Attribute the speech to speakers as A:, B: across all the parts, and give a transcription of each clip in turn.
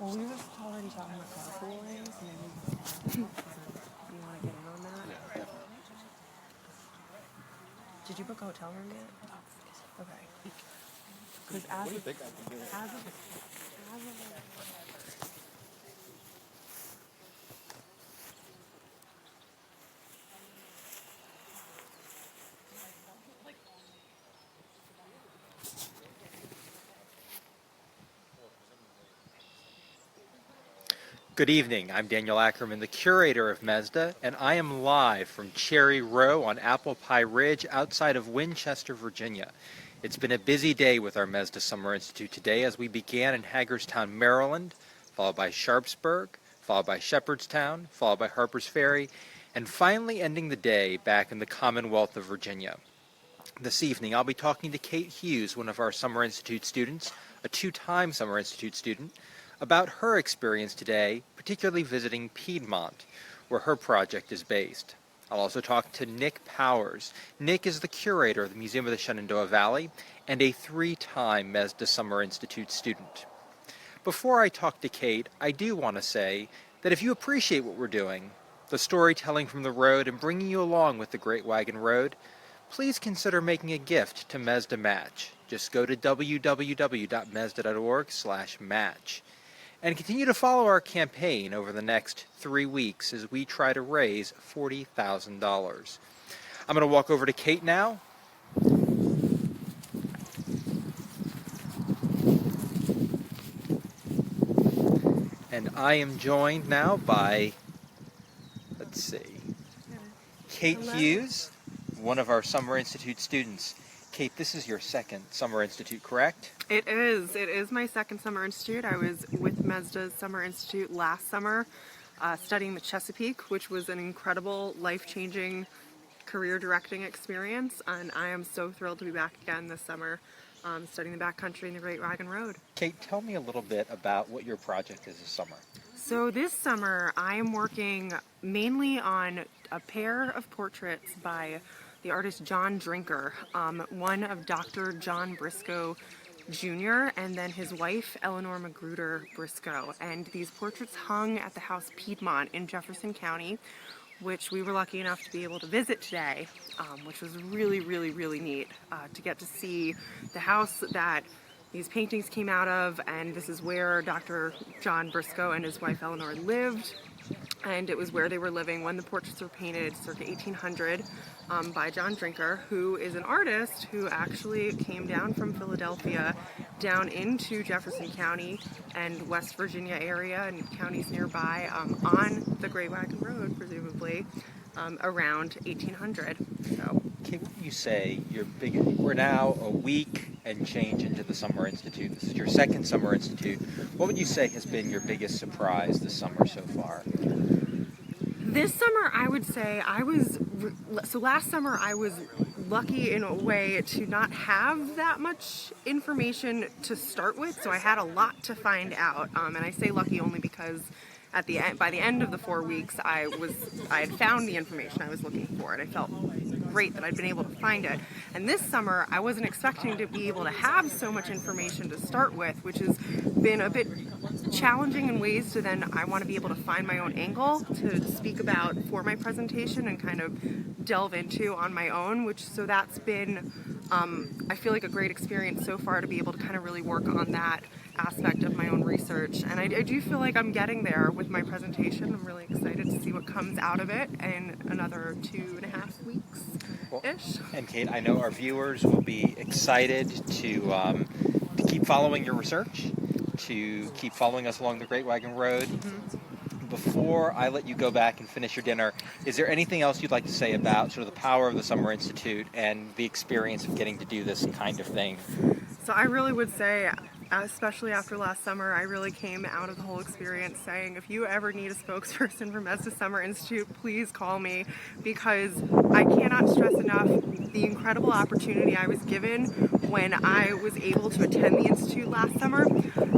A: Well, we were already talking about carpooling, so maybe you want to get in on that?
B: Yeah, definitely.
A: Did you book a hotel room yet? Okay. Because
B: What do you think I can do?
A: as of
B: Good evening. I'm Daniel Ackerman, the curator of MESDA, and I am live from Cherry Row on Apple Pie Ridge outside of Winchester, Virginia. It's been a busy day with our MESDA Summer Institute today as we began in Hagerstown, Maryland, followed by Sharpsburg, followed by Shepherdstown, followed by Harpers Ferry, and finally ending the day back in the Commonwealth of Virginia. This evening, I'll be talking to Kate Hughes, one of our Summer Institute students, a two-time Summer Institute student, about her experience today, particularly visiting Piedmont, where her project is based. I'll also talk to Nick Powers. Nick is the curator of the Museum of the Shenandoah Valley and a three-time MESDA Summer Institute student. Before I talk to Kate, I do want to say that if you appreciate what we're doing, the storytelling from the road and bringing you along with the Great Wagon Road, please consider making a gift to MESDA Match. Just go to www.mesda.org/match. And continue to follow our campaign over the next 3 weeks as we try to raise $40,000. I'm going to walk over to Kate now. And I am joined now by, let's see, Kate Hughes, one of our Summer Institute students. Kate, this is your second Summer Institute, correct?
A: It is. It is my second Summer Institute. I was with MESDA Summer Institute last summer studying the Chesapeake, which was an incredible, life-changing career directing experience, and I am so thrilled to be back again this summer studying the backcountry and the Great Wagon Road.
B: Kate, tell me a little bit about what your project is this summer.
A: So this summer I am working mainly on a pair of portraits by the artist John Drinker, one of Dr. John Briscoe Jr. and then his wife Eleanor Magruder Briscoe. And these portraits hung at the house Piedmont in Jefferson County, which we were lucky enough to be able to visit today, which was really, really, really neat to get to see the house that these paintings came out of, and this is where Dr. John Briscoe and his wife Eleanor lived. And it was where they were living when the portraits were painted circa 1800 by John Drinker, who is an artist who actually came down from Philadelphia down into Jefferson County and West Virginia area and counties nearby on the Great Wagon Road, presumably, around 1800. So,
B: Kate, what would you say we're now a week and change into the Summer Institute. This is your second Summer Institute. What would you say has been your biggest surprise this summer so far?
A: This summer, I would say last summer I was lucky in a way to not have that much information to start with, so I had a lot to find out, and I say lucky only because by the end of the 4 weeks, I had found the information I was looking for, and I felt great that I'd been able to find it. And this summer, I wasn't expecting to be able to have so much information to start with, which has been a bit challenging in ways to then I want to be able to find my own angle to speak about for my presentation and kind of delve into on my own, so that's been, I feel like, a great experience so far to be able to kind of really work on that aspect of my own research, and I do feel like I'm getting there with my presentation. I'm really excited to see what comes out of it in another 2.5 weeks-ish.
B: And Kate, I know our viewers will be excited to keep following your research, to keep following us along the Great Wagon Road. Mm-hmm. Before I let you go back and finish your dinner, is there anything else you'd like to say about sort of the power of the Summer Institute and the experience of getting to do this kind of thing?
A: So I really would say, especially after last summer, I really came out of the whole experience saying, if you ever need a spokesperson for MESDA Summer Institute, please call me, because I cannot stress enough the incredible opportunity I was given when I was able to attend the Institute last summer,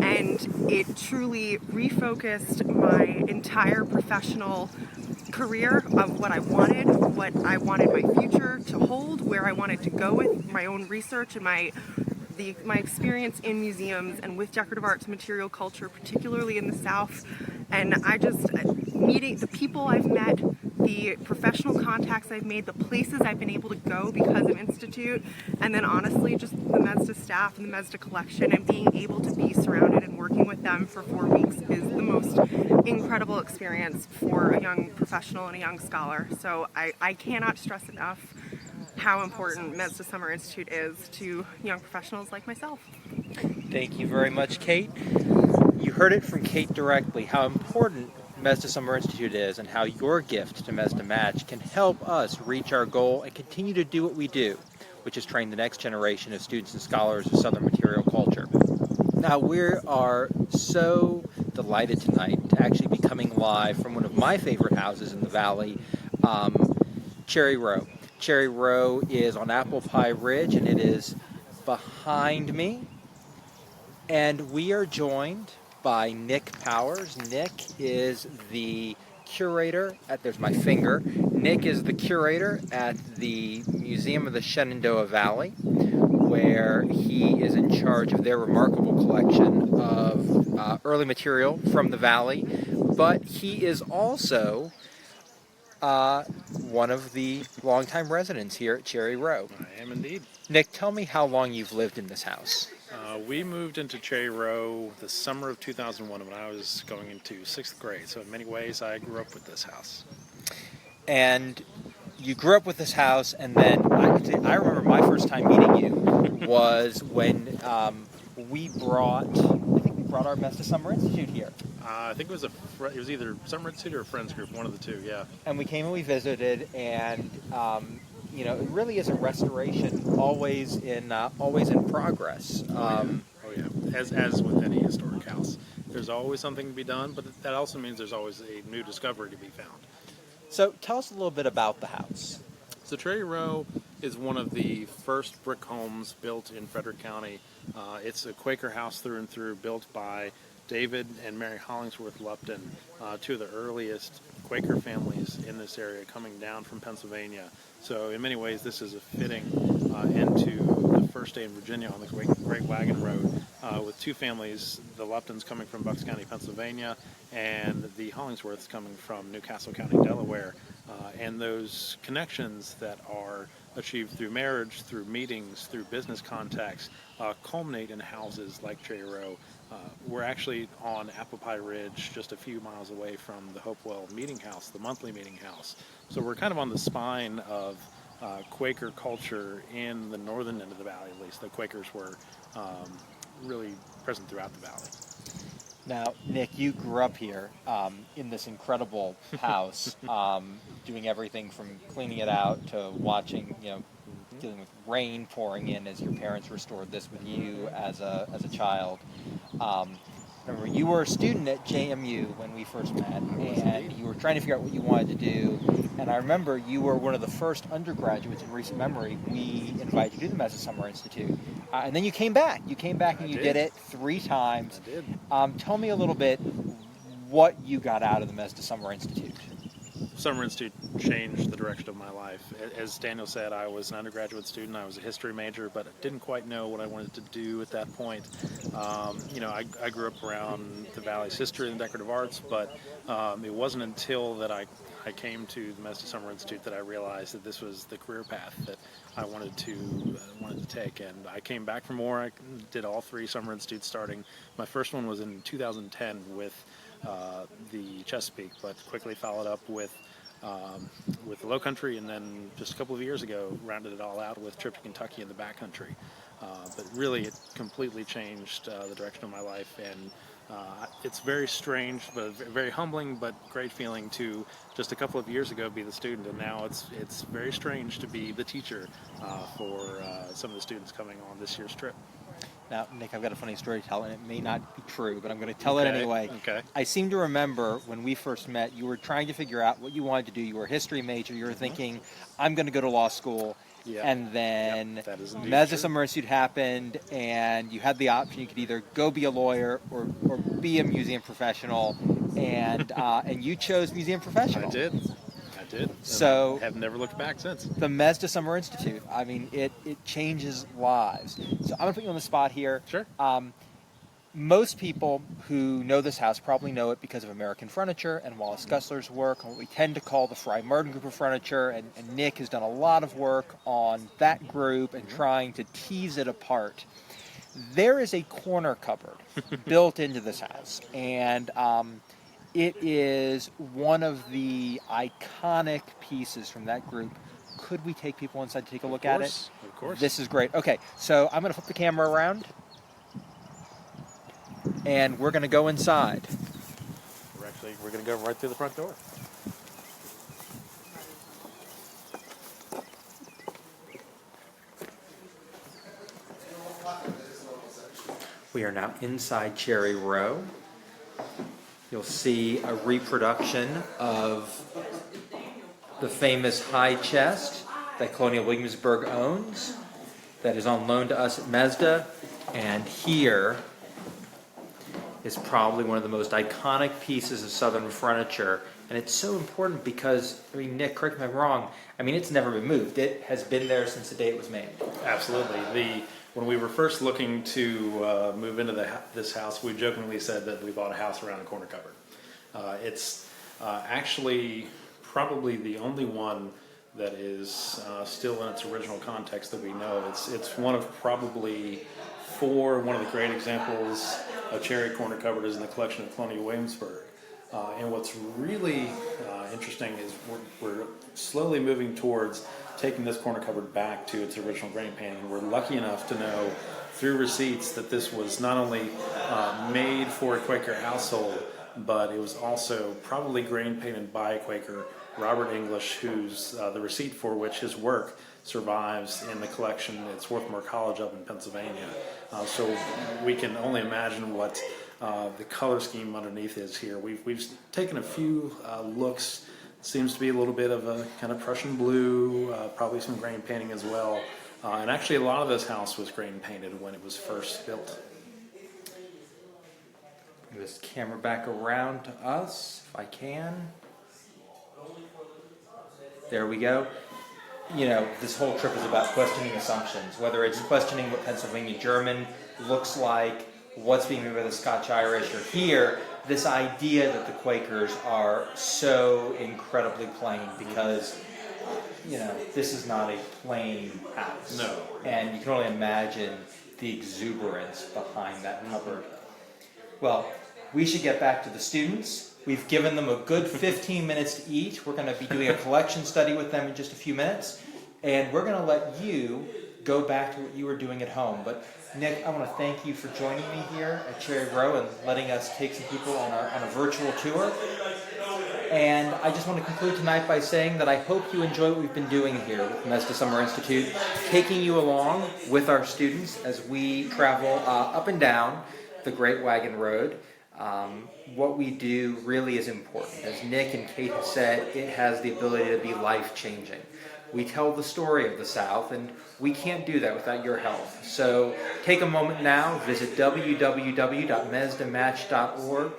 A: and it truly refocused my entire professional career of what I wanted my future to hold, where I wanted to go with my own research and my my experience in museums and with decorative arts material culture, particularly in the South, and I just meeting the people I've met, the professional contacts I've made, the places I've been able to go because of Institute, and then honestly just the MESDA staff and the MESDA collection, and being able to be surrounded and working with them for 4 weeks is the most incredible experience for a young professional and a young scholar. So I cannot stress enough how important MESDA Summer Institute is to young professionals like myself.
B: Thank you very much, Kate. You heard it from Kate directly how important MESDA Summer Institute is and how your gift to MESDA Match can help us reach our goal and continue to do what we do, which is train the next generation of students and scholars of Southern material culture. Now, we are so delighted tonight to actually be coming live from one of my favorite houses in the Valley, Cherry Row. Cherry Row is on Apple Pie Ridge, and it is behind me. And we are joined by Nick Powers. Nick is the curator there's my finger. Nick is the curator at the Museum of the Shenandoah Valley, where he is in charge of their remarkable collection of early material from the Valley. But he is also one of the longtime residents here at Cherry Row.
C: I am indeed.
B: Nick, tell me how long you've lived in this house.
C: We moved into Cherry Row the summer of 2001 when I was going into 6th grade. So in many ways, I grew up with this house.
B: And you grew up with this house, and then I remember my first time meeting you was when we brought our MESDA Summer Institute here.
C: I think it was either Summer Institute or a friends group, one of the two, yeah.
B: And we came and we visited, and it really is a restoration, always in progress.
C: Oh yeah. As with any historic house, there's always something to be done, but that also means there's always a new discovery to be found.
B: So tell us a little bit about the house.
C: So Cherry Row is one of the first brick homes built in Frederick County. It's a Quaker house through and through, built by David and Mary Hollingsworth Lupton, two of the earliest Quaker families in this area coming down from Pennsylvania. So in many ways, this is a fitting into the first day in Virginia on the Great Wagon Road, with two families, the Luptons coming from Bucks County, Pennsylvania, and the Hollingsworths coming from Newcastle County, Delaware. And those connections that are achieved through marriage, through meetings, through business contacts, culminate in houses like Cherry Row. We're actually on Apple Pie Ridge, just a few miles away from the Hopewell Meeting House, the monthly meeting house. So we're kind of on the spine of Quaker culture in the northern end of the valley, at least. The Quakers were really present throughout the valley.
B: Now, Nick, you grew up here in this incredible house, doing everything from cleaning it out to watching, dealing with rain pouring in as your parents restored this with you as a child. Remember, you were a student at JMU when we first met, and you were trying to figure out what you wanted to do. And I remember you were one of the first undergraduates in recent memory we invited you to the MESDA Summer Institute. And then you came back. You came back and you did it 3 times.
C: I did.
B: Tell me a little bit what you got out of the MESDA Summer Institute.
C: Summer Institute changed the direction of my life. As Daniel said, I was an undergraduate student. I was a history major, but I didn't quite know what I wanted to do at that point. I grew up around the Valley's history and decorative arts, but it wasn't until that I came to the MESDA Summer Institute that I realized that this was the career path that I wanted to take. And I came back for more. I did all 3 Summer Institutes starting. My first one was in 2010 with the Chesapeake, but quickly followed up with the Low Country, and then just a couple of years ago rounded it all out with trip to Kentucky and the backcountry. But really, it completely changed the direction of my life, and it's very strange, but very humbling, but great feeling to just a couple of years ago be the student, and now it's very strange to be the teacher for some of the students coming on this year's trip.
B: Now, Nick, I've got a funny story to tell, and it may not be true, but I'm going to tell it anyway.
C: Okay.
B: I seem to remember when we first met, you were trying to figure out what you wanted to do. You were a history major. You were thinking, I'm going to go to law school.
C: Yeah.
B: And then
C: that is indeed
B: MESDA
C: true.
B: Summer Institute happened, and you had the option. You could either go be a lawyer or be a museum professional, and you chose museum professional.
C: I did.
B: So
C: I have never looked back since.
B: the MESDA Summer Institute, I mean, it changes lives. So I'm going to put you on the spot here.
C: Sure.
B: Most people who know this house probably know it because of American Furniture and Wallace Gussler's work on what we tend to call the Fry Martin group of furniture, and Nick has done a lot of work on that group and trying to tease it apart. There is a corner cupboard built into this house, and it is one of the iconic pieces from that group. Could we take people inside to take a look at it?
C: Of course.
B: This is great. Okay, so I'm going to flip the camera around, and we're going to go inside.
C: We're going to go right through the front door.
B: We are now inside Cherry Row. You'll see a reproduction of the famous high chest that Colonial Williamsburg owns, that is on loan to us at MESDA. And here is probably one of the most iconic pieces of Southern furniture. And it's so important because, I mean, Nick, correct me if I'm wrong, I mean, it's never been moved. It has been there since the day it was made.
C: Absolutely. When we were first looking to move into this house, we jokingly said that we bought a house around a corner cupboard. It's actually probably the only one that is still in its original context that we know. It's one of probably four. One of the great examples of cherry corner cupboard is in the collection of Colonial Williamsburg. And what's really interesting is we're slowly moving towards taking this corner cupboard back to its original grain painting. We're lucky enough to know through receipts that this was not only made for a Quaker household, but it was also probably grain painted by a Quaker, Robert English, who's the receipt for which his work survives in the collection at Swarthmore College up in Pennsylvania. So we can only imagine what the color scheme underneath is here. We've taken a few looks. Seems to be a little bit of a kind of Prussian blue, probably some grain painting as well. And actually a lot of this house was grain painted when it was first built.
B: Bring this camera back around to us, if I can. There we go. You know, this whole trip is about questioning assumptions, whether it's questioning what Pennsylvania German looks like, what's being made by the Scotch Irish, or here, this idea that the Quakers are so incredibly plain because, you know, this is not a plain house.
C: No.
B: And you can only imagine the exuberance behind that cupboard. Well, we should get back to the students. We've given them a good 15 minutes to eat. We're going to be doing a collection study with them in just a few minutes. And we're going to let you go back to what you were doing at home. But Nick, I want to thank you for joining me here at Cherry Row and letting us take some people on a virtual tour. And I just want to conclude tonight by saying that I hope you enjoy what we've been doing here with MESDA Summer Institute, taking you along with our students as we travel up and down the Great Wagon Road. What we do really is important. As Nick and Kate have said, it has the ability to be life-changing. We tell the story of the South, and we can't do that without your help. So take a moment now, visit www.mesdamatch.org,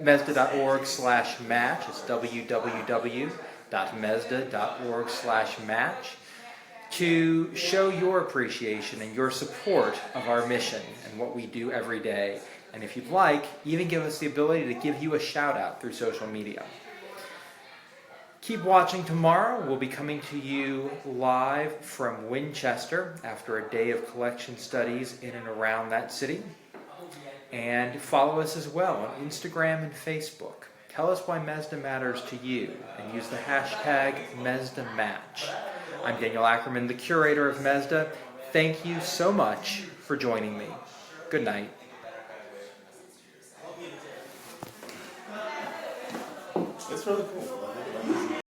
B: mesda.org/match. It's www.mesda.org/match to show your appreciation and your support of our mission and what we do every day. And if you'd like, even give us the ability to give you a shout out through social media. Keep watching tomorrow. We'll be coming to you live from Winchester after a day of collection studies in and around that city. And follow us as well on Instagram and Facebook. Tell us why MESDA matters to you and use the hashtag MESDAMatch. I'm Daniel Ackerman, the curator of MESDA. Thank you so much for joining me. Good night.
C: It's really cool.